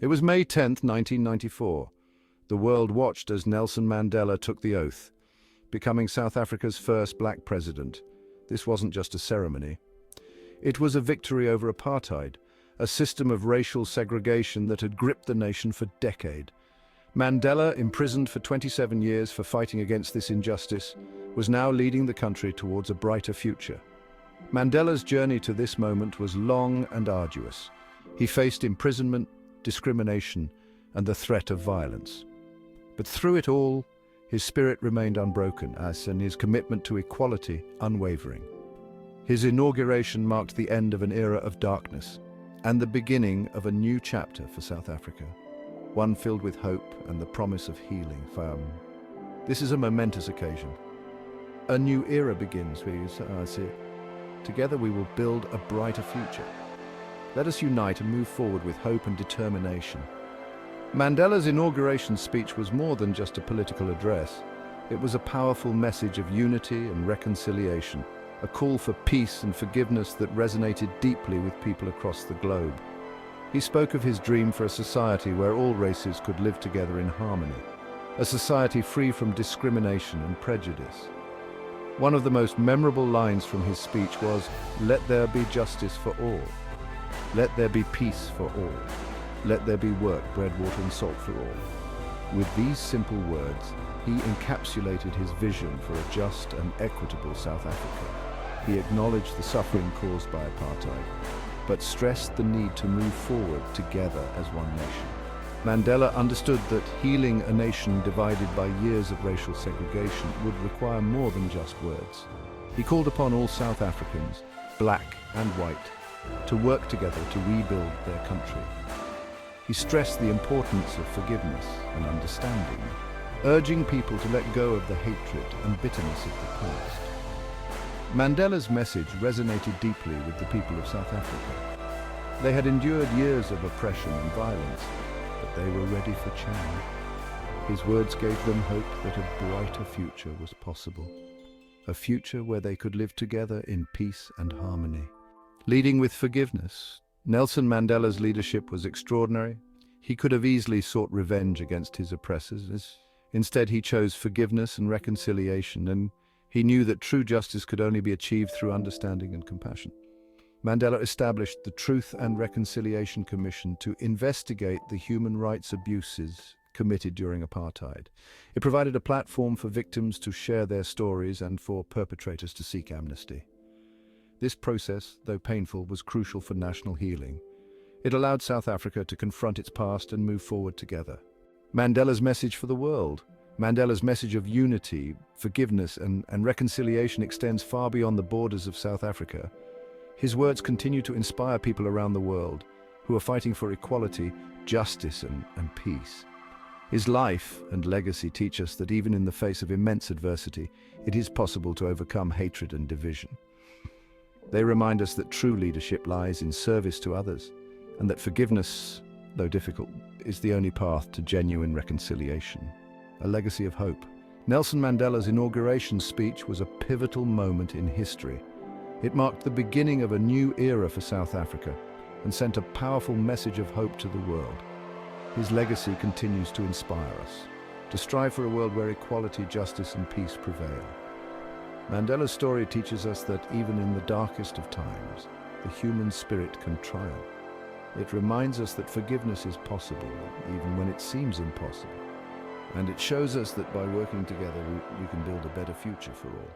It was May 10th, 1994. The world watched as Nelson Mandela took the oath, becoming South Africa's first black president. This wasn't just a ceremony. It was a victory over apartheid, a system of racial segregation that had gripped the nation for decades. Mandela, imprisoned for 27 years for fighting against this injustice, was now leading the country towards a brighter future. Mandela's journey to this moment was long and arduous. He faced imprisonment, discrimination, and the threat of violence. But through it all, his spirit remained unbroken, and his commitment to equality unwavering. His inauguration marked the end of an era of darkness and the beginning of a new chapter for South Africa, one filled with hope and the promise of healing. This is a momentous occasion. A new era begins. Together we will build a brighter future. Let us unite and move forward with hope and determination. Mandela's inauguration speech was more than just a political address. It was a powerful message of unity and reconciliation, a call for peace and forgiveness that resonated deeply with people across the globe. He spoke of his dream for a society where all races could live together in harmony, a society free from discrimination and prejudice. One of the most memorable lines from his speech was, "Let there be justice for all. Let there be peace for all. Let there be work, bread, water and salt for all." With these simple words, he encapsulated his vision for a just and equitable South Africa. He acknowledged the suffering caused by apartheid, but stressed the need to move forward together as one nation. Mandela understood that healing a nation divided by years of racial segregation would require more than just words. He called upon all South Africans, black and white, to work together to rebuild their country. He stressed the importance of forgiveness and understanding, urging people to let go of the hatred and bitterness of the past. Mandela's message resonated deeply with the people of South Africa. They had endured years of oppression and violence, but they were ready for change. His words gave them hope that a brighter future was possible, a future where they could live together in peace and harmony. Leading with forgiveness, Nelson Mandela's leadership was extraordinary. He could have easily sought revenge against his oppressors. Instead, he chose forgiveness and reconciliation, and he knew that true justice could only be achieved through understanding and compassion. Mandela established the Truth and Reconciliation Commission to investigate the human rights abuses committed during apartheid. It provided a platform for victims to share their stories and for perpetrators to seek amnesty. This process, though painful, was crucial for national healing. It allowed South Africa to confront its past and move forward together. Mandela's message for the world, Mandela's message of unity, forgiveness and reconciliation extends far beyond the borders of South Africa. His words continue to inspire people around the world who are fighting for equality, justice and peace. His life and legacy teach us that even in the face of immense adversity, it is possible to overcome hatred and division. They remind us that true leadership lies in service to others, and that forgiveness, though difficult, is the only path to genuine reconciliation. A legacy of hope. Nelson Mandela's inauguration speech was a pivotal moment in history. It marked the beginning of a new era for South Africa and sent a powerful message of hope to the world. His legacy continues to inspire us, to strive for a world where equality, justice and peace prevail. Mandela's story teaches us that even in the darkest of times, the human spirit can triumph. It reminds us that forgiveness is possible, even when it seems impossible. And it shows us that by working together, we can build a better future for all.